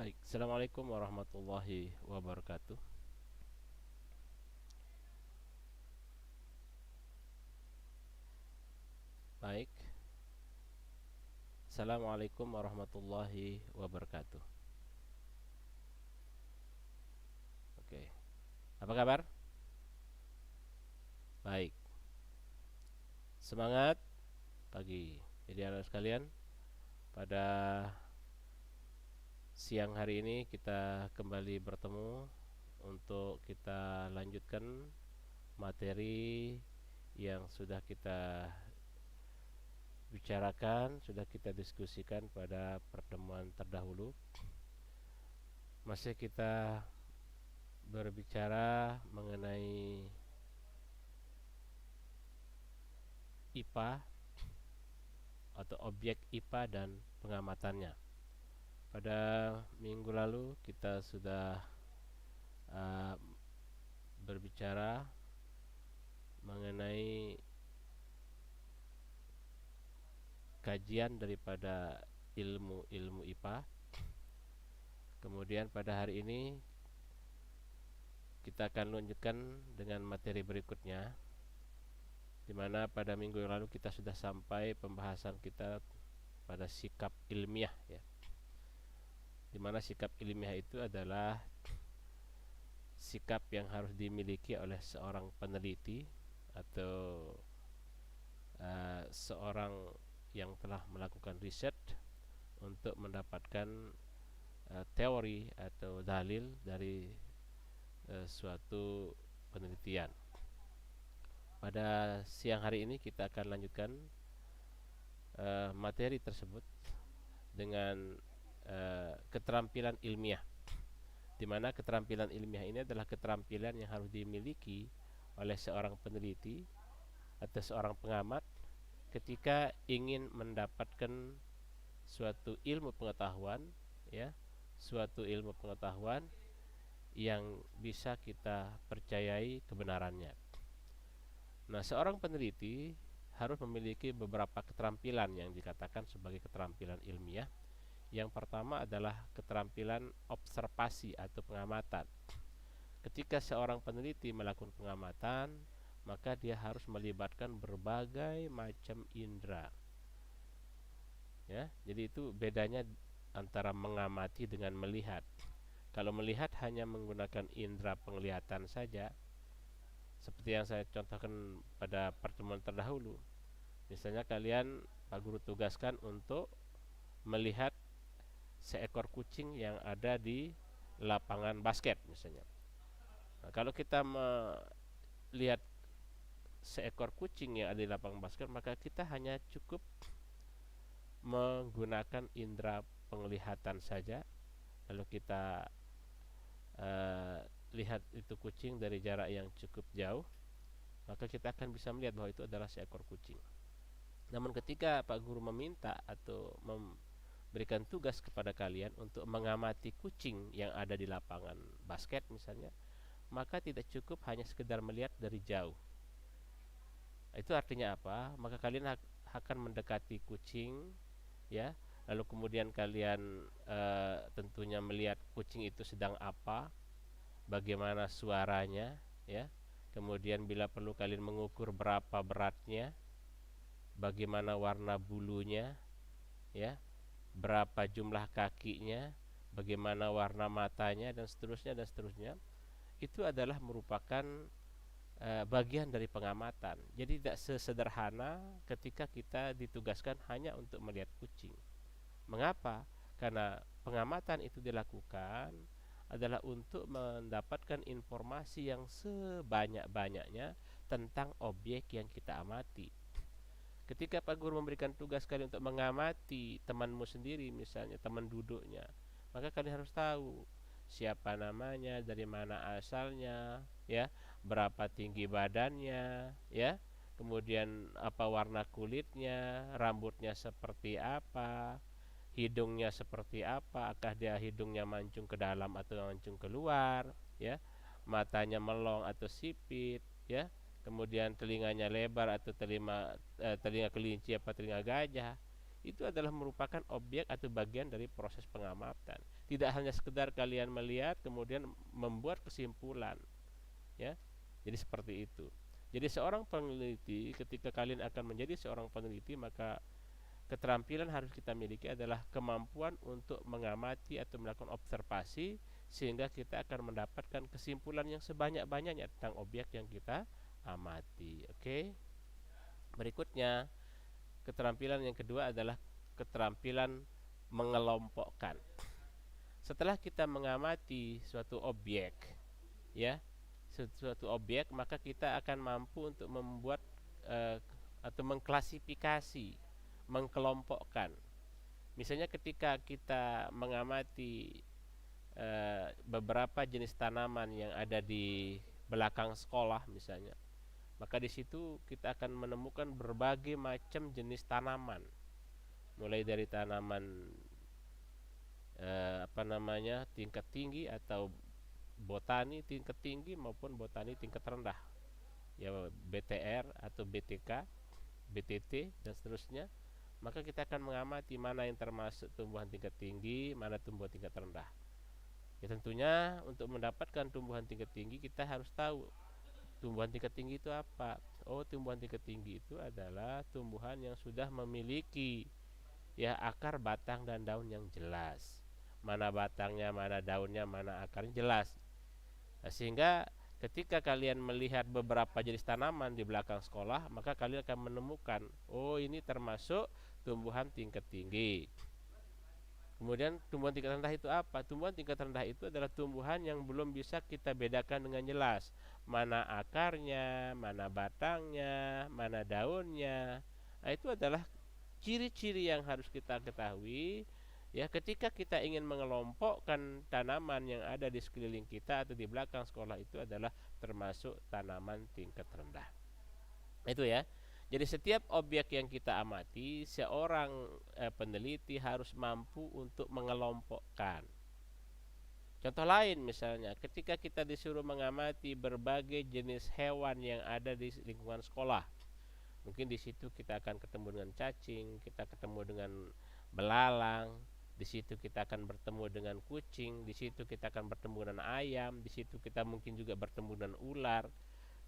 Baik, Assalamualaikum warahmatullahi wabarakatuh. Baik, Assalamualaikum warahmatullahi wabarakatuh. Oke, apa kabar? Baik, semangat pagi. Jadi anak sekalian, pada siang hari ini kita kembali bertemu untuk kita lanjutkan materi yang sudah kita bicarakan, sudah kita diskusikan pada pertemuan terdahulu. Masih kita berbicara mengenai IPA atau objek IPA dan pengamatannya. Pada minggu lalu kita sudah uh, berbicara mengenai kajian daripada ilmu IPA. Kemudian pada hari ini kita akan lanjutkan dengan materi berikutnya, di mana pada minggu yang lalu kita sudah sampai pembahasan kita pada sikap ilmiah, ya. Di mana sikap ilmiah itu adalah sikap yang harus dimiliki oleh seorang peneliti atau seorang yang telah melakukan riset untuk mendapatkan teori atau dalil dari suatu penelitian. Pada siang hari ini kita akan lanjutkan materi tersebut dengan keterampilan ilmiah, di mana keterampilan ilmiah ini adalah keterampilan yang harus dimiliki oleh seorang peneliti atau seorang pengamat ketika ingin mendapatkan suatu ilmu pengetahuan, ya, suatu ilmu pengetahuan yang bisa kita percayai kebenarannya. Nah, seorang peneliti harus memiliki beberapa keterampilan yang dikatakan sebagai keterampilan ilmiah. Yang pertama adalah keterampilan observasi atau pengamatan. Ketika seorang peneliti melakukan pengamatan, maka dia harus melibatkan berbagai macam indera. Ya, jadi itu bedanya antara mengamati dengan melihat. Kalau melihat hanya menggunakan indera penglihatan saja, seperti yang saya contohkan pada pertemuan terdahulu. Misalnya kalian, Pak Guru tugaskan untuk melihat seekor kucing yang ada di lapangan basket misalnya. Nah, kalau kita melihat seekor kucing yang ada di lapangan basket, maka kita hanya cukup menggunakan indera penglihatan saja. Lalu kita lihat itu kucing dari jarak yang cukup jauh, maka kita akan bisa melihat bahwa itu adalah seekor kucing. Namun ketika Pak Guru meminta atau memberikan tugas kepada kalian untuk mengamati kucing yang ada di lapangan basket misalnya, maka tidak cukup hanya sekedar melihat dari jauh. Itu artinya apa? Maka kalian akan mendekati kucing, ya. Lalu kemudian kalian tentunya melihat kucing itu sedang apa, bagaimana suaranya, ya. Kemudian bila perlu kalian mengukur berapa beratnya, bagaimana warna bulunya, ya, berapa jumlah kakinya, bagaimana warna matanya, dan seterusnya dan seterusnya. Itu adalah merupakan bagian dari pengamatan. Jadi tidak sesederhana ketika kita ditugaskan hanya untuk melihat kucing. Mengapa? Karena pengamatan itu dilakukan adalah untuk mendapatkan informasi yang sebanyak-banyaknya tentang objek yang kita amati. Ketika Pak Guru memberikan tugas kalian untuk mengamati temanmu sendiri, misalnya teman duduknya, maka kalian harus tahu siapa namanya, dari mana asalnya, ya, berapa tinggi badannya, ya, kemudian apa warna kulitnya, rambutnya seperti apa, hidungnya seperti apa, apakah dia hidungnya mancung ke dalam atau mancung keluar, ya, matanya melong atau sipit, ya, kemudian telinganya lebar atau telinga kelinci apa telinga gajah. itu adalah merupakan objek atau bagian dari proses pengamatan. Tidak hanya sekedar kalian melihat kemudian membuat kesimpulan, ya. Jadi seperti itu. Jadi seorang peneliti, ketika kalian akan menjadi seorang peneliti, maka keterampilan harus kita miliki adalah kemampuan untuk mengamati atau melakukan observasi, sehingga kita akan mendapatkan kesimpulan yang sebanyak-banyaknya tentang objek yang kita amati. Oke. Berikutnya, keterampilan yang kedua adalah keterampilan mengelompokkan. Setelah kita mengamati suatu objek, ya, suatu objek, maka kita akan mampu untuk membuat atau mengklasifikasi, mengkelompokkan. Misalnya ketika kita mengamati beberapa jenis tanaman yang ada di belakang sekolah misalnya, maka di situ kita akan menemukan berbagai macam jenis tanaman, mulai dari tanaman tingkat tinggi atau botani tingkat tinggi maupun botani tingkat rendah, ya, BTR atau BTK, BTT dan seterusnya. Maka kita akan mengamati mana yang termasuk tumbuhan tingkat tinggi, mana tumbuhan tingkat rendah. Ya, tentunya untuk mendapatkan tumbuhan tingkat tinggi kita harus tahu tumbuhan tingkat tinggi itu apa. Oh, tumbuhan tingkat tinggi itu adalah tumbuhan yang sudah memiliki, ya, akar, batang dan daun yang jelas. Mana batangnya, mana daunnya, mana akarnya jelas. Nah, sehingga ketika kalian melihat beberapa jenis tanaman di belakang sekolah, maka kalian akan menemukan, oh, ini termasuk tumbuhan tingkat tinggi. Kemudian tumbuhan tingkat rendah itu apa? Tumbuhan tingkat rendah itu adalah tumbuhan yang belum bisa kita bedakan dengan jelas, mana akarnya, mana batangnya, mana daunnya. Nah, itu adalah ciri-ciri yang harus kita ketahui, ya, ketika kita ingin mengelompokkan tanaman yang ada di sekeliling kita atau di belakang sekolah itu adalah termasuk tanaman tingkat rendah. Itu, ya. Jadi setiap objek yang kita amati, seorang peneliti harus mampu untuk mengelompokkan. Contoh lain misalnya, ketika kita disuruh mengamati berbagai jenis hewan yang ada di lingkungan sekolah, mungkin di situ kita akan ketemu dengan cacing, kita ketemu dengan belalang, di situ kita akan bertemu dengan kucing, di situ kita akan bertemu dengan ayam, di situ kita mungkin juga bertemu dengan ular,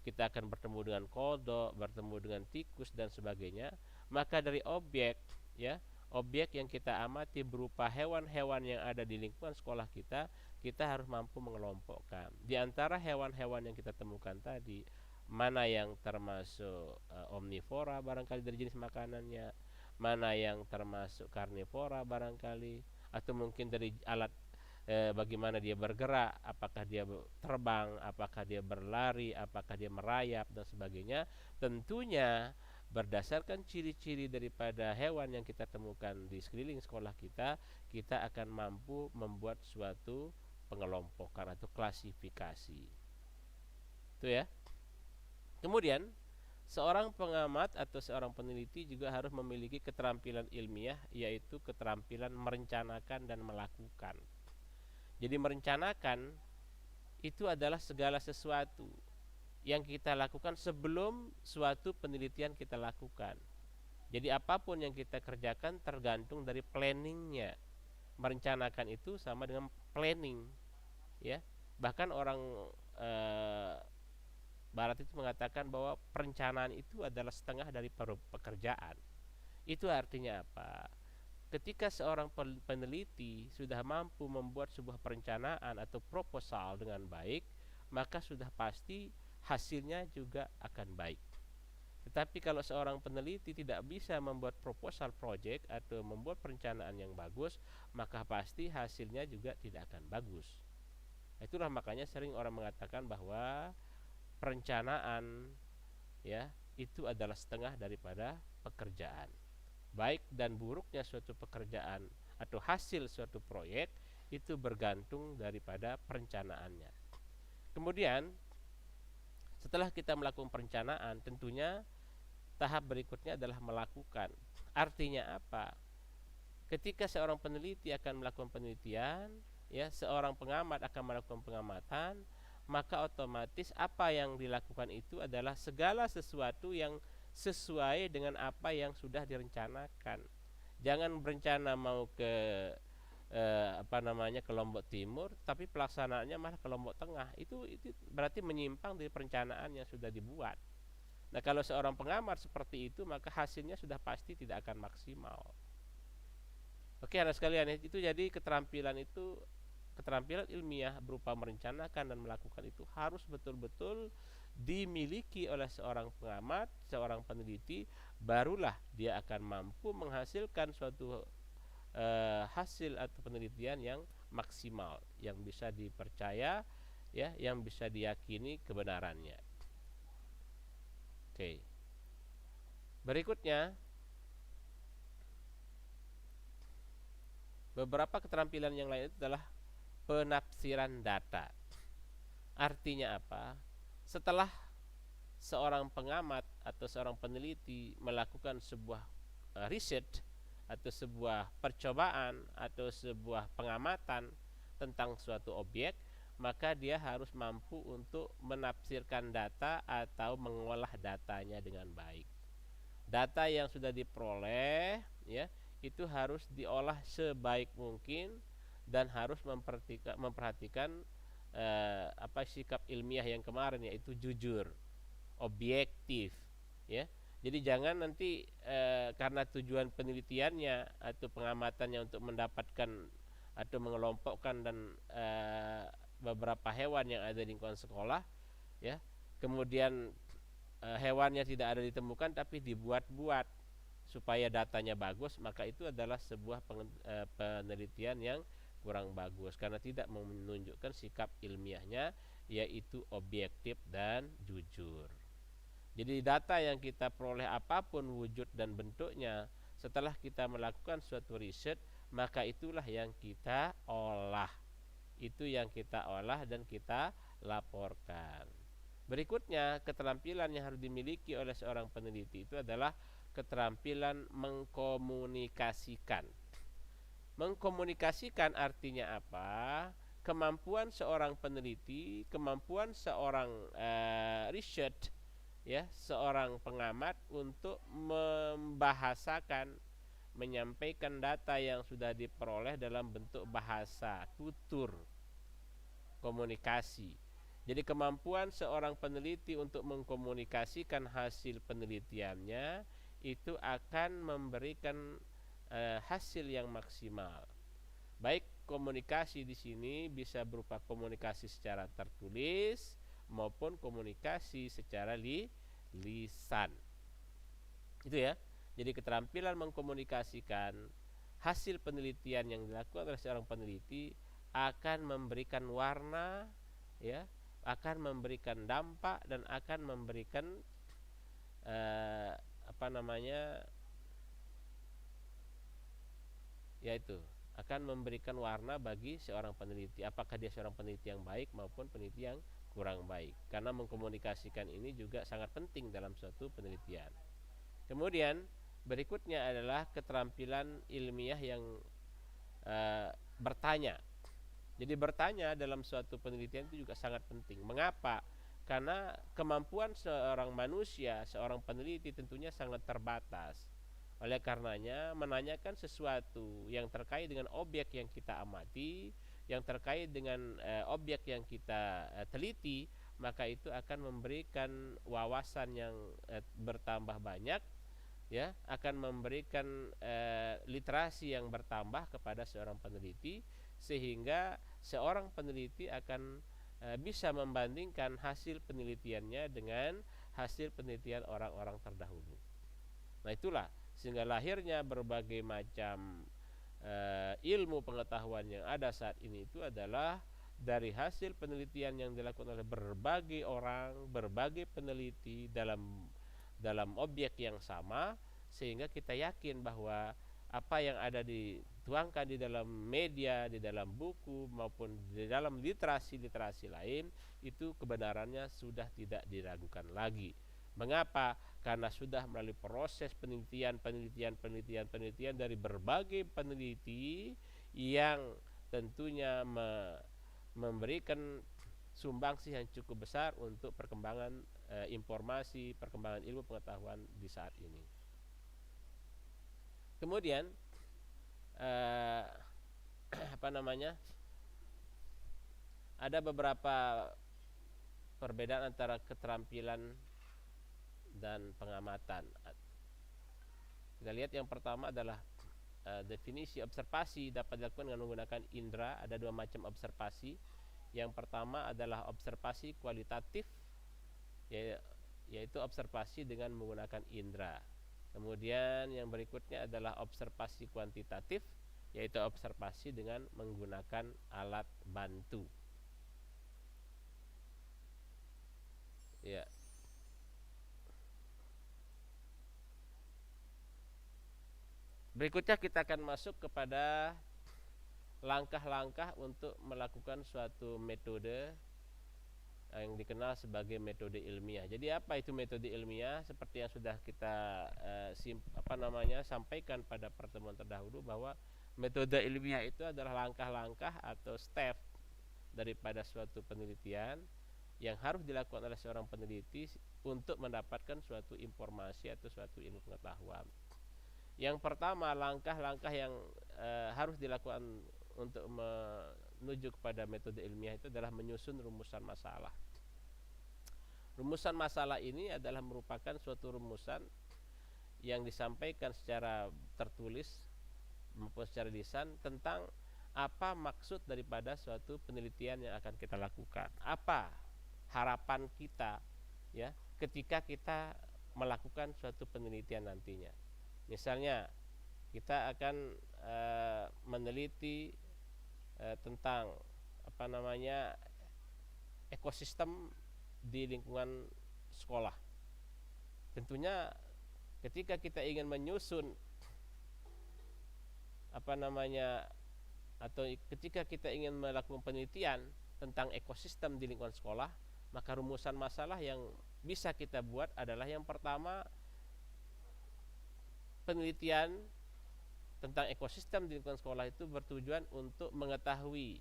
kita akan bertemu dengan kodok, bertemu dengan tikus dan sebagainya. Maka dari objek, ya, objek yang kita amati berupa hewan-hewan yang ada di lingkungan sekolah kita, kita harus mampu mengelompokkan. Di antara hewan-hewan yang kita temukan tadi, mana yang termasuk omnivora barangkali dari jenis makanannya, mana yang termasuk karnivora barangkali, atau mungkin dari alat bagaimana dia bergerak, apakah dia terbang, apakah dia berlari, apakah dia merayap dan sebagainya. Tentunya berdasarkan ciri-ciri daripada hewan yang kita temukan di sekeliling sekolah kita, kita akan mampu membuat suatu pengelompokan atau klasifikasi. Itu, ya. Kemudian seorang pengamat atau seorang peneliti juga harus memiliki keterampilan ilmiah, yaitu keterampilan merencanakan dan melakukan. Jadi merencanakan itu adalah segala sesuatu yang kita lakukan sebelum suatu penelitian kita lakukan. Jadi apapun yang kita kerjakan tergantung dari planningnya. Merencanakan itu sama dengan planning, ya. Bahkan orang Barat itu mengatakan bahwa perencanaan itu adalah setengah dari pekerjaan. Itu artinya apa? Ketika seorang peneliti sudah mampu membuat sebuah perencanaan atau proposal dengan baik, maka sudah pasti hasilnya juga akan baik. Tetapi kalau seorang peneliti tidak bisa membuat proposal project atau membuat perencanaan yang bagus, maka pasti hasilnya juga tidak akan bagus. Itulah makanya sering orang mengatakan bahwa perencanaan, ya, itu adalah setengah daripada pekerjaan. Baik dan buruknya suatu pekerjaan atau hasil suatu proyek itu bergantung daripada perencanaannya. Kemudian setelah kita melakukan perencanaan, tentunya tahap berikutnya adalah melakukan. Artinya apa? Ketika seorang peneliti akan melakukan penelitian, ya, seorang pengamat akan melakukan pengamatan, maka otomatis apa yang dilakukan itu adalah segala sesuatu yang sesuai dengan apa yang sudah direncanakan. Jangan berencana mau ke ke Lombok Timur, tapi pelaksanaannya malah ke Lombok Tengah. Itu berarti menyimpang dari perencanaan yang sudah dibuat. Nah, kalau seorang pengamat seperti itu, maka hasilnya sudah pasti tidak akan maksimal. Oke, anak sekalian, itu jadi keterampilan ilmiah berupa merencanakan dan melakukan itu harus betul-betul dimiliki oleh seorang pengamat, seorang peneliti, barulah dia akan mampu menghasilkan suatu hasil atau penelitian yang maksimal, yang bisa dipercaya, ya, yang bisa diyakini kebenarannya. Oke. Berikutnya, beberapa keterampilan yang lain itu adalah penafsiran data. Artinya apa? Setelah seorang pengamat atau seorang peneliti melakukan sebuah riset atau sebuah percobaan atau sebuah pengamatan tentang suatu objek, maka dia harus mampu untuk menafsirkan data atau mengolah datanya dengan baik. Data yang sudah diperoleh, ya, itu harus diolah sebaik mungkin dan harus memperhatikan sikap ilmiah yang kemarin, yaitu jujur, objektif, ya. Jadi jangan nanti karena tujuan penelitiannya atau pengamatannya untuk mendapatkan atau mengelompokkan dan beberapa hewan yang ada di lingkungan sekolah, ya, kemudian hewannya tidak ada ditemukan tapi dibuat-buat supaya datanya bagus, maka itu adalah sebuah penelitian yang kurang bagus karena tidak menunjukkan sikap ilmiahnya, yaitu objektif dan jujur. Jadi data yang kita peroleh apapun wujud dan bentuknya, setelah kita melakukan suatu riset, maka itulah yang kita olah. Itu yang kita olah dan kita laporkan. Berikutnya, keterampilan yang harus dimiliki oleh seorang peneliti itu adalah keterampilan mengkomunikasikan. Mengkomunikasikan artinya apa? Kemampuan seorang peneliti, kemampuan seorang research, ya, seorang pengamat untuk membahasakan, menyampaikan data yang sudah diperoleh dalam bentuk bahasa, tutur, komunikasi. Jadi kemampuan seorang peneliti untuk mengkomunikasikan hasil penelitiannya itu akan memberikan hasil yang maksimal. Baik komunikasi di sini bisa berupa komunikasi secara tertulis maupun komunikasi secara lisan. Itu ya. Jadi keterampilan mengkomunikasikan hasil penelitian yang dilakukan oleh seorang peneliti akan memberikan warna, ya, akan memberikan dampak dan akan memberikan yaitu akan memberikan warna bagi seorang peneliti, apakah dia seorang peneliti yang baik maupun peneliti yang kurang baik, karena mengkomunikasikan ini juga sangat penting dalam suatu penelitian. Kemudian berikutnya adalah keterampilan ilmiah yang bertanya. Jadi bertanya dalam suatu penelitian itu juga sangat penting. Mengapa? Karena kemampuan seorang manusia, seorang peneliti tentunya sangat terbatas. Oleh karenanya menanyakan sesuatu yang terkait dengan objek yang kita amati, yang terkait dengan objek yang kita teliti, maka itu akan memberikan wawasan yang bertambah banyak, ya, akan memberikan literasi yang bertambah kepada seorang peneliti, sehingga seorang peneliti akan bisa membandingkan hasil penelitiannya dengan hasil penelitian orang-orang terdahulu. Nah, itulah sehingga lahirnya berbagai macam ilmu pengetahuan yang ada saat ini itu adalah dari hasil penelitian yang dilakukan oleh berbagai orang, berbagai peneliti dalam objek yang sama, sehingga kita yakin bahwa apa yang ada dituangkan di dalam media, di dalam buku maupun di dalam literasi lain itu kebenarannya sudah tidak diragukan lagi. Mengapa? Karena sudah melalui proses penelitian dari berbagai peneliti yang tentunya memberikan sumbangsi yang cukup besar untuk perkembangan informasi, perkembangan ilmu pengetahuan di saat ini. Kemudian eh, apa namanya, ada beberapa perbedaan antara keterampilan dan pengamatan. Kita lihat yang pertama adalah definisi observasi dapat dilakukan dengan menggunakan indera. Ada dua macam observasi. Yang pertama adalah observasi kualitatif, yaitu observasi dengan menggunakan indera. Kemudian yang berikutnya adalah observasi kuantitatif, yaitu observasi dengan menggunakan alat bantu. Ya. Berikutnya kita akan masuk kepada langkah-langkah untuk melakukan suatu metode yang dikenal sebagai metode ilmiah. Jadi apa itu metode ilmiah? Seperti yang sudah kita sampaikan pada pertemuan terdahulu, bahwa metode ilmiah itu adalah langkah-langkah atau step daripada suatu penelitian yang harus dilakukan oleh seorang peneliti untuk mendapatkan suatu informasi atau suatu ilmu pengetahuan. Yang pertama, langkah-langkah yang harus dilakukan untuk menuju kepada metode ilmiah itu adalah menyusun rumusan masalah. Rumusan masalah ini adalah merupakan suatu rumusan yang disampaikan secara tertulis maupun secara lisan tentang apa maksud daripada suatu penelitian yang akan kita lakukan. Apa harapan kita, ya, ketika kita melakukan suatu penelitian nantinya. Misalnya kita akan meneliti tentang ekosistem di lingkungan sekolah. Tentunya ketika kita ingin menyusun atau ketika kita ingin melakukan penelitian tentang ekosistem di lingkungan sekolah, maka rumusan masalah yang bisa kita buat adalah yang pertama, penelitian tentang ekosistem di lingkungan sekolah itu bertujuan untuk mengetahui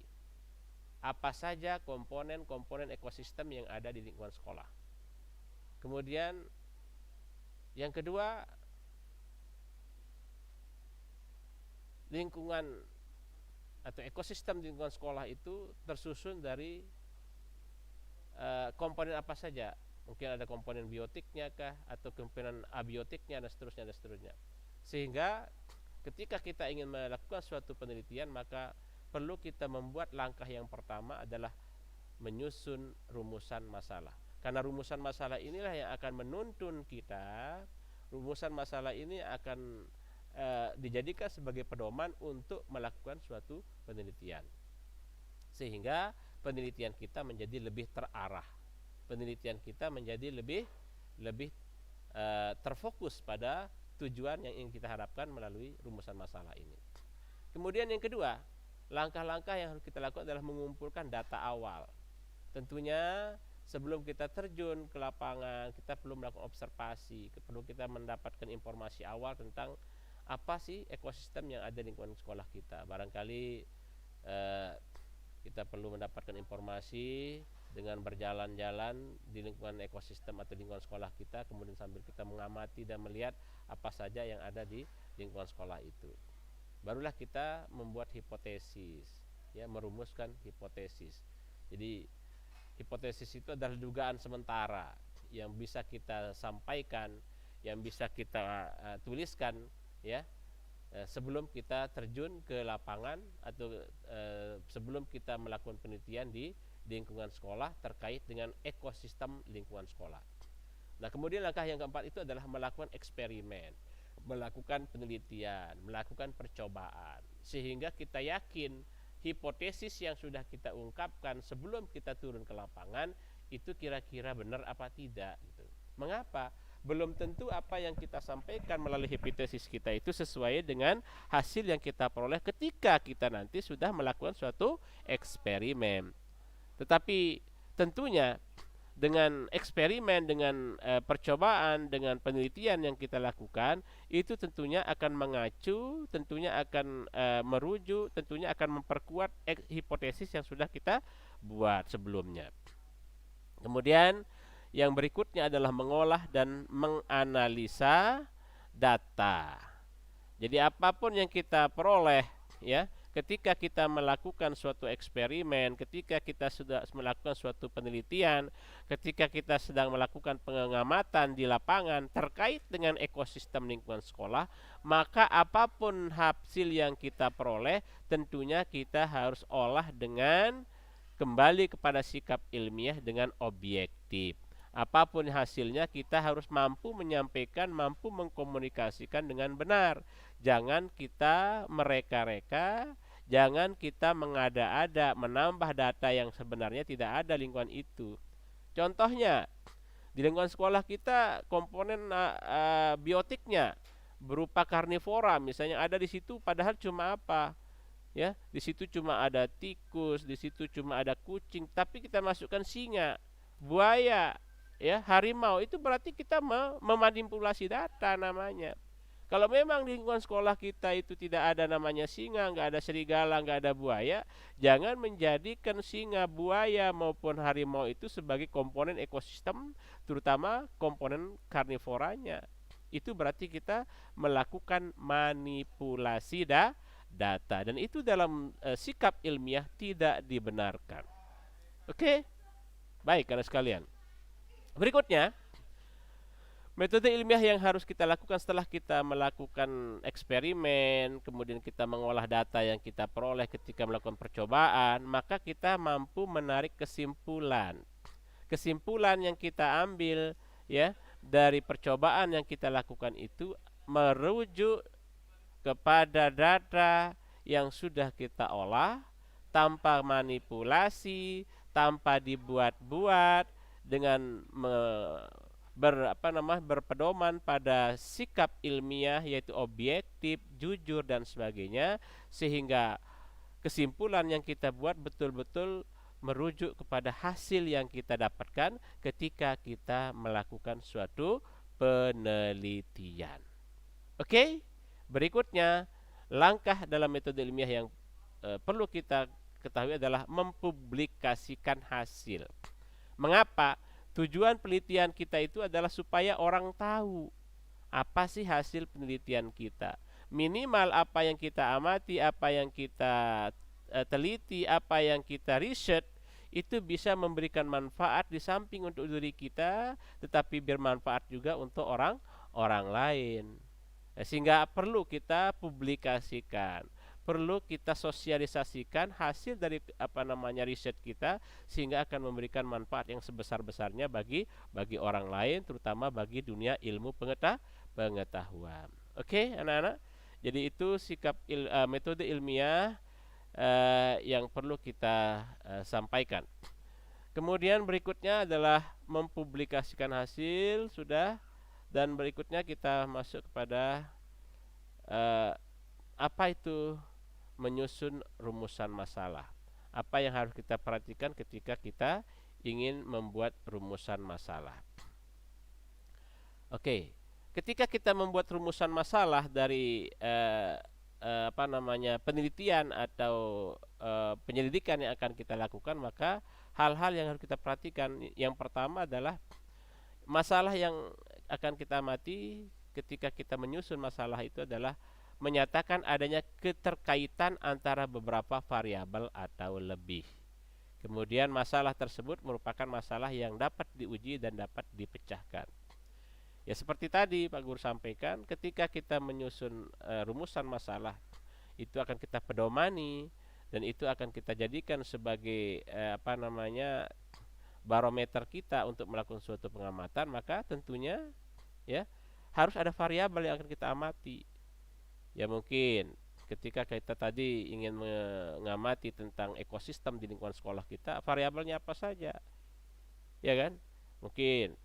apa saja komponen-komponen ekosistem yang ada di lingkungan sekolah. Kemudian yang kedua, lingkungan atau ekosistem di lingkungan sekolah itu tersusun dari komponen apa saja. Mungkin ada komponen biotiknya kah, atau komponen abiotiknya, dan seterusnya. Sehingga ketika kita ingin melakukan suatu penelitian, maka perlu kita membuat langkah yang pertama adalah menyusun rumusan masalah. Karena rumusan masalah inilah yang akan menuntun kita, rumusan masalah ini akan dijadikan sebagai pedoman untuk melakukan suatu penelitian. Sehingga penelitian kita menjadi lebih terarah. Penelitian kita menjadi lebih terfokus pada tujuan yang ingin kita harapkan melalui rumusan masalah ini. Kemudian yang kedua, langkah-langkah yang harus kita lakukan adalah mengumpulkan data awal. Tentunya sebelum kita terjun ke lapangan, kita perlu melakukan observasi, perlu kita mendapatkan informasi awal tentang apa sih ekosistem yang ada di lingkungan sekolah kita. Barangkali kita perlu mendapatkan informasi dengan berjalan-jalan di lingkungan ekosistem atau lingkungan sekolah kita, kemudian sambil kita mengamati dan melihat apa saja yang ada di lingkungan sekolah itu. Barulah kita membuat hipotesis, ya, merumuskan hipotesis. Jadi hipotesis itu adalah dugaan sementara yang bisa kita sampaikan, yang bisa kita tuliskan, ya, sebelum kita terjun ke lapangan atau sebelum kita melakukan penelitian di lingkungan sekolah terkait dengan ekosistem lingkungan sekolah. Nah, kemudian langkah yang keempat itu adalah melakukan eksperimen, melakukan penelitian, melakukan percobaan, sehingga kita yakin hipotesis yang sudah kita ungkapkan sebelum kita turun ke lapangan itu kira-kira benar apa tidak gitu. Mengapa? Belum tentu apa yang kita sampaikan melalui hipotesis kita itu sesuai dengan hasil yang kita peroleh ketika kita nanti sudah melakukan suatu eksperimen. Tetapi tentunya dengan eksperimen, dengan percobaan, dengan penelitian yang kita lakukan, itu tentunya akan mengacu, tentunya akan merujuk, tentunya akan memperkuat hipotesis yang sudah kita buat sebelumnya. Kemudian yang berikutnya adalah mengolah dan menganalisa data. Jadi apapun yang kita peroleh, ya, ketika kita melakukan suatu eksperimen, ketika kita sudah melakukan suatu penelitian, ketika kita sedang melakukan pengamatan di lapangan terkait dengan ekosistem lingkungan sekolah, maka apapun hasil yang kita peroleh, tentunya kita harus olah dengan kembali kepada sikap ilmiah dengan objektif. Apapun hasilnya kita harus mampu menyampaikan, mampu mengkomunikasikan dengan benar. Jangan kita mereka-reka, jangan kita mengada-ada, menambah data yang sebenarnya tidak ada lingkungan itu. Contohnya, di lingkungan sekolah kita komponen biotiknya berupa karnivora misalnya ada di situ, padahal cuma apa? Ya, di situ cuma ada tikus, di situ cuma ada kucing, tapi kita masukkan singa, buaya, ya, harimau, itu berarti kita memanipulasi data namanya. Kalau memang di lingkungan sekolah kita itu tidak ada namanya singa, nggak ada serigala, nggak ada buaya, jangan menjadikan singa, buaya maupun harimau itu sebagai komponen ekosistem, terutama komponen karnivoranya. Itu berarti kita melakukan manipulasi data, dan itu dalam sikap ilmiah tidak dibenarkan. Oke, baik karena sekalian. Berikutnya, metode ilmiah yang harus kita lakukan setelah kita melakukan eksperimen, kemudian kita mengolah data yang kita peroleh ketika melakukan percobaan, maka kita mampu menarik kesimpulan. Kesimpulan yang kita ambil, ya, dari percobaan yang kita lakukan itu merujuk kepada data yang sudah kita olah tanpa manipulasi, tanpa dibuat-buat, dengan berpedoman pada sikap ilmiah yaitu objektif, jujur dan sebagainya, sehingga kesimpulan yang kita buat betul-betul merujuk kepada hasil yang kita dapatkan ketika kita melakukan suatu penelitian. Oke? Berikutnya, langkah dalam metode ilmiah yang perlu kita ketahui adalah mempublikasikan hasil. Mengapa? Tujuan penelitian kita itu adalah supaya orang tahu apa sih hasil penelitian kita. Minimal apa yang kita amati, apa yang kita teliti, apa yang kita riset, itu bisa memberikan manfaat di samping untuk diri kita, tetapi bermanfaat juga untuk orang lain. Sehingga perlu kita publikasikan, perlu kita sosialisasikan hasil dari riset kita, sehingga akan memberikan manfaat yang sebesar-besarnya bagi orang lain, terutama bagi dunia ilmu pengetahuan. Oke, anak-anak. Jadi itu sikap metode ilmiah yang perlu kita sampaikan. Kemudian berikutnya adalah mempublikasikan hasil, sudah. Dan berikutnya kita masuk kepada apa itu menyusun rumusan masalah. Apa yang harus kita perhatikan ketika kita ingin membuat rumusan masalah. Oke, ketika kita membuat rumusan masalah dari penelitian atau penyelidikan yang akan kita lakukan, maka hal-hal yang harus kita perhatikan, yang pertama adalah masalah yang akan kita amati ketika kita menyusun masalah itu adalah menyatakan adanya keterkaitan antara beberapa variabel atau lebih. Kemudian masalah tersebut merupakan masalah yang dapat diuji dan dapat dipecahkan. Ya, seperti tadi Pak Guru sampaikan, ketika kita menyusun rumusan masalah, itu akan kita pedomani dan itu akan kita jadikan sebagai barometer kita untuk melakukan suatu pengamatan. Maka tentunya, ya, harus ada variabel yang akan kita amati. Ya, mungkin ketika kita tadi ingin mengamati tentang ekosistem di lingkungan sekolah kita, variabelnya apa saja, ya kan? Mungkin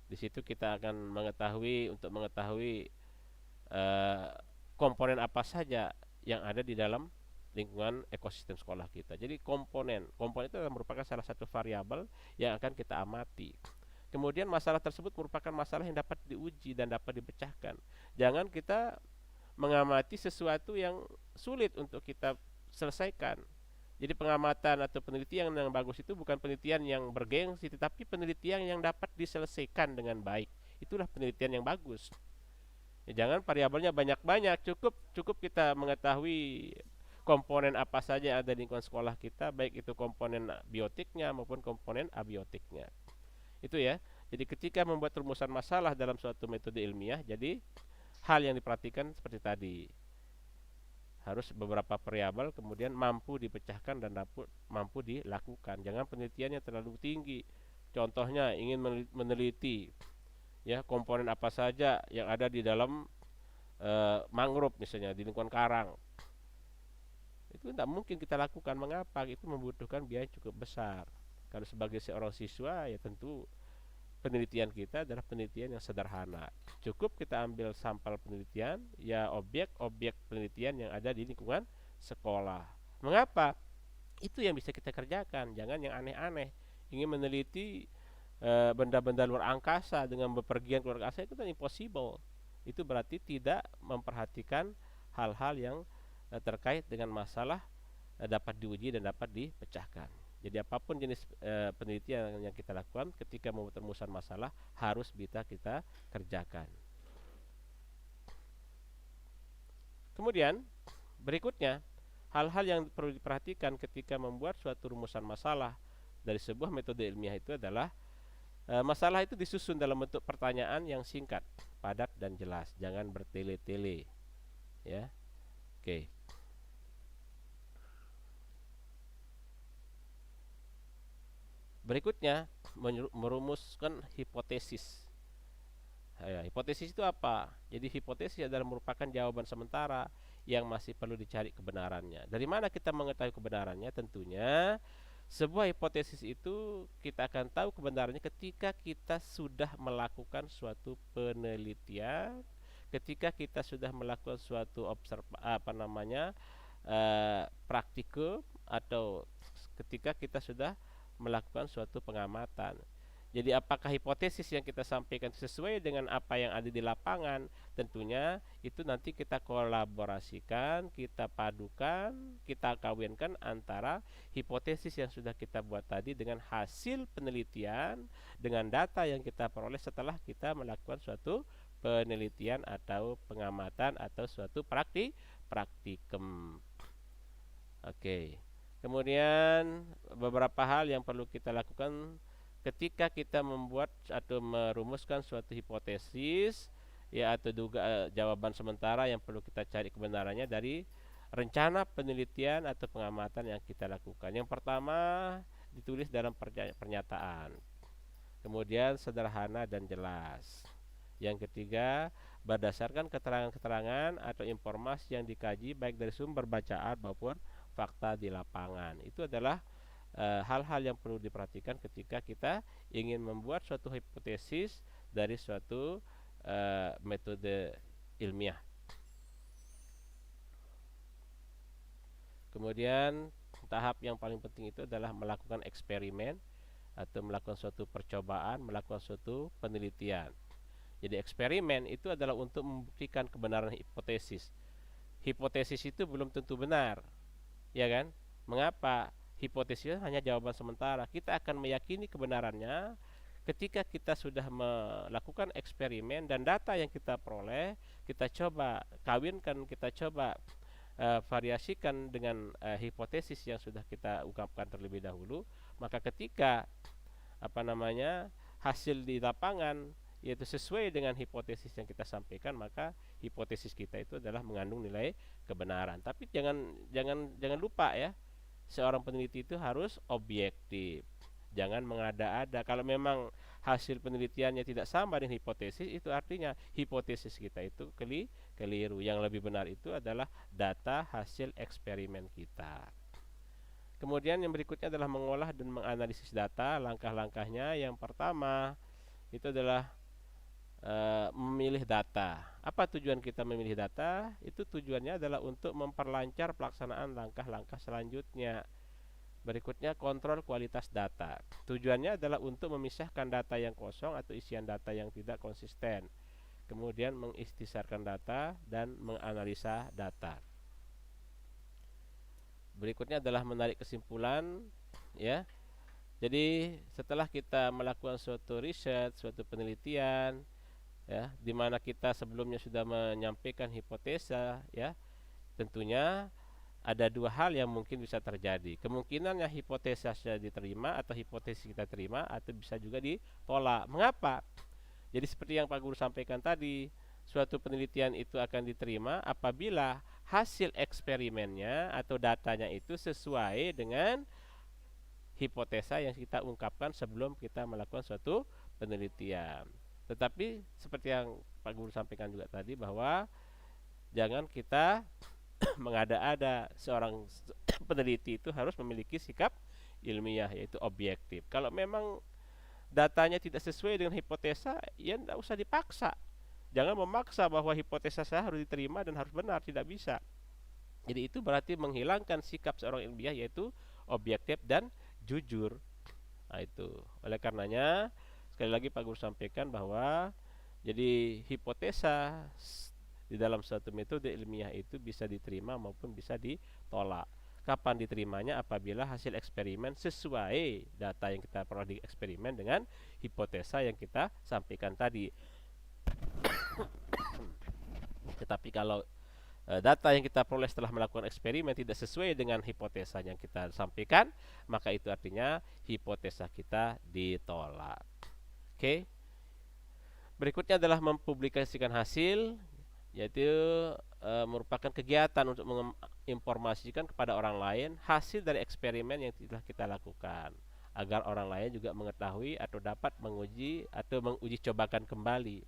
di situ kita akan untuk mengetahui komponen apa saja yang ada di dalam lingkungan ekosistem sekolah kita. Jadi komponen itu merupakan salah satu variabel yang akan kita amati. Kemudian masalah tersebut merupakan masalah yang dapat diuji dan dapat dipecahkan. Jangan kita mengamati sesuatu yang sulit untuk kita selesaikan. Jadi pengamatan atau penelitian yang bagus itu bukan penelitian yang bergengsi, tetapi penelitian yang dapat diselesaikan dengan baik. Itulah penelitian yang bagus. Jangan variabelnya banyak-banyak, cukup kita mengetahui komponen apa saja yang ada di lingkungan sekolah kita, baik itu komponen biotiknya maupun komponen abiotiknya. Itu ya. Jadi ketika membuat rumusan masalah dalam suatu metode ilmiah, jadi hal yang diperhatikan seperti tadi. Harus beberapa variabel kemudian mampu dipecahkan dan mampu dilakukan. Jangan penelitiannya terlalu tinggi. Contohnya ingin meneliti ya komponen apa saja yang ada di dalam mangrove misalnya di lingkungan karang. Itu tidak mungkin kita lakukan. Mengapa? Itu membutuhkan biaya cukup besar. Kalau sebagai seorang siswa ya tentu penelitian kita adalah penelitian yang sederhana. Cukup kita ambil sampel penelitian, ya objek-objek penelitian yang ada di lingkungan sekolah. Mengapa? Itu yang bisa kita kerjakan, jangan yang aneh-aneh. Ingin meneliti benda-benda luar angkasa dengan bepergian keluar angkasa itu kan impossible. Itu berarti tidak memperhatikan hal-hal yang terkait dengan masalah dapat diuji dan dapat dipecahkan. Jadi apapun jenis penelitian yang kita lakukan ketika membuat rumusan masalah harus bisa kita kerjakan. Kemudian berikutnya, hal-hal yang perlu diperhatikan ketika membuat suatu rumusan masalah dari sebuah metode ilmiah itu adalah masalah itu disusun dalam bentuk pertanyaan yang singkat, padat dan jelas, jangan bertele-tele. Ya. Oke. Berikutnya merumuskan hipotesis. Ya, hipotesis itu apa? Jadi hipotesis adalah merupakan jawaban sementara yang masih perlu dicari kebenarannya. Dari mana kita mengetahui kebenarannya? Tentunya sebuah hipotesis itu kita akan tahu kebenarannya ketika kita sudah melakukan suatu penelitian, ketika kita sudah melakukan suatu praktikum, atau ketika kita sudah melakukan suatu pengamatan. Jadi apakah hipotesis yang kita sampaikan sesuai dengan apa yang ada di lapangan? Tentunya itu nanti kita kolaborasikan, kita padukan, kita kawinkan antara hipotesis yang sudah kita buat tadi dengan hasil penelitian, dengan data yang kita peroleh setelah kita melakukan suatu penelitian atau pengamatan atau suatu praktikum. Oke. Kemudian beberapa hal yang perlu kita lakukan ketika kita membuat atau merumuskan suatu hipotesis ya atau jawaban sementara yang perlu kita cari kebenarannya dari rencana penelitian atau pengamatan yang kita lakukan. Yang pertama ditulis dalam pernyataan. Kemudian sederhana dan jelas. Yang ketiga, berdasarkan keterangan-keterangan atau informasi yang dikaji baik dari sumber bacaan maupun fakta di lapangan. Itu adalah hal-hal yang perlu diperhatikan ketika kita ingin membuat suatu hipotesis dari suatu metode ilmiah. Kemudian tahap yang paling penting itu adalah melakukan eksperimen atau melakukan suatu percobaan, melakukan suatu penelitian. Jadi eksperimen itu adalah untuk membuktikan kebenaran hipotesis. Hipotesis itu belum tentu benar, ya kan? Mengapa? Hipotesis hanya jawaban sementara. Kita akan meyakini kebenarannya ketika kita sudah melakukan eksperimen dan data yang kita peroleh, kita coba kawinkan, kita coba variasikan dengan hipotesis yang sudah kita ungkapkan terlebih dahulu. Maka ketika hasil di lapangan yaitu sesuai dengan hipotesis yang kita sampaikan, maka hipotesis kita itu adalah mengandung nilai kebenaran. Tapi jangan lupa ya, seorang peneliti itu harus objektif. Jangan mengada-ada. Kalau memang hasil penelitiannya tidak sama dengan hipotesis, itu artinya hipotesis kita itu keliru. Yang lebih benar itu adalah data hasil eksperimen kita. Kemudian yang berikutnya adalah mengolah dan menganalisis data. Langkah-langkahnya yang pertama itu adalah memilih data. Apa tujuan kita memilih data? Itu tujuannya adalah untuk memperlancar pelaksanaan langkah-langkah selanjutnya. Berikutnya kontrol kualitas data. Tujuannya adalah untuk memisahkan data yang kosong atau isian data yang tidak konsisten. Kemudian mengistisarkan data dan menganalisa data. Berikutnya adalah menarik kesimpulan, ya. Jadi setelah kita melakukan suatu riset, suatu penelitian, ya, di mana kita sebelumnya sudah menyampaikan hipotesa, ya, tentunya ada dua hal yang mungkin bisa terjadi. Kemungkinannya hipotesasnya diterima atau hipotesis kita terima, atau bisa juga ditolak. Mengapa? Jadi seperti yang Pak Guru sampaikan tadi, suatu penelitian itu akan diterima apabila hasil eksperimennya atau datanya itu sesuai dengan hipotesa yang kita ungkapkan sebelum kita melakukan suatu penelitian. Tetapi seperti yang Pak Guru sampaikan juga tadi, bahwa jangan kita mengada-ada. Seorang peneliti itu harus memiliki sikap ilmiah, yaitu objektif. Kalau memang datanya tidak sesuai dengan hipotesa, ya tidak usah dipaksa. Jangan memaksa bahwa hipotesa saya harus diterima dan harus benar, tidak bisa. Jadi itu berarti menghilangkan sikap seorang ilmiah, yaitu objektif dan jujur. Nah, itu. Oleh karenanya, sekali lagi Pak Guru sampaikan bahwa jadi hipotesa di dalam suatu metode ilmiah itu bisa diterima maupun bisa ditolak. Kapan diterimanya? Apabila hasil eksperimen sesuai data yang kita peroleh di eksperimen dengan hipotesa yang kita sampaikan tadi. Tetapi kalau data yang kita peroleh setelah melakukan eksperimen tidak sesuai dengan hipotesa yang kita sampaikan, maka itu artinya hipotesa kita ditolak. Oke. Berikutnya adalah mempublikasikan hasil, yaitu merupakan kegiatan untuk menginformasikan kepada orang lain hasil dari eksperimen yang telah kita lakukan, agar orang lain juga mengetahui atau dapat menguji atau menguji cobakan kembali.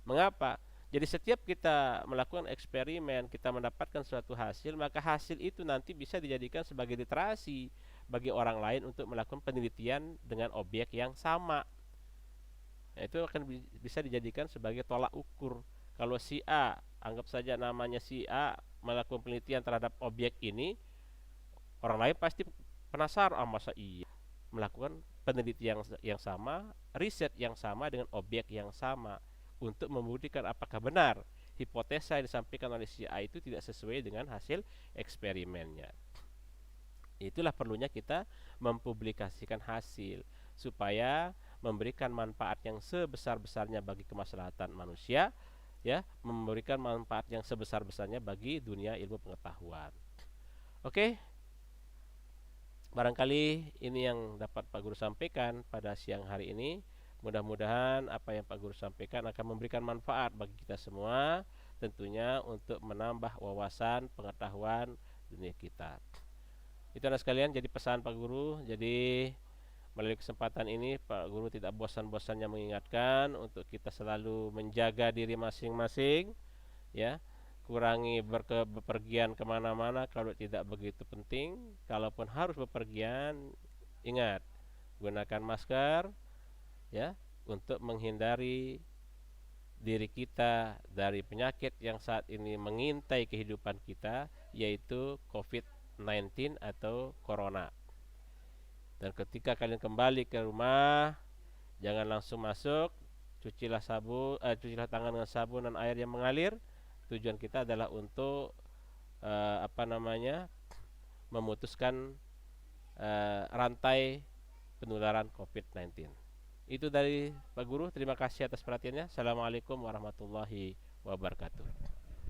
Mengapa? Jadi setiap kita melakukan eksperimen, kita mendapatkan suatu hasil, maka hasil itu nanti bisa dijadikan sebagai literasi bagi orang lain untuk melakukan penelitian dengan objek yang sama. Nah, itu akan bisa dijadikan sebagai tolak ukur. Kalau si A, anggap saja namanya si A, melakukan penelitian terhadap objek ini, orang lain pasti penasaran, masa iya melakukan penelitian yang sama, riset yang sama dengan objek yang sama, untuk membuktikan apakah benar hipotesa yang disampaikan oleh si A itu tidak sesuai dengan hasil eksperimennya. Itulah perlunya kita mempublikasikan hasil, supaya memberikan manfaat yang sebesar-besarnya bagi kemaslahatan manusia, ya, memberikan manfaat yang sebesar-besarnya bagi dunia ilmu pengetahuan. Oke, barangkali ini yang dapat Pak Guru sampaikan pada siang hari ini. Mudah-mudahan apa yang Pak Guru sampaikan akan memberikan manfaat bagi kita semua, tentunya untuk menambah wawasan pengetahuan dunia kita. Itu anak sekalian, jadi pesan Pak Guru. Jadi melalui kesempatan ini Pak Guru tidak bosan-bosannya mengingatkan untuk kita selalu menjaga diri masing-masing, ya. Kurangi bepergian kemana-mana kalau tidak begitu penting. Kalaupun harus bepergian, ingat, gunakan masker, ya, untuk menghindari diri kita dari penyakit yang saat ini mengintai kehidupan kita, yaitu COVID-19 atau Corona. Dan ketika kalian kembali ke rumah, jangan langsung masuk, cucilah tangan dengan sabun dan air yang mengalir. Tujuan kita adalah untuk memutuskan rantai penularan COVID-19. Itu dari Pak Guru. Terima kasih atas perhatiannya. Assalamualaikum warahmatullahi wabarakatuh.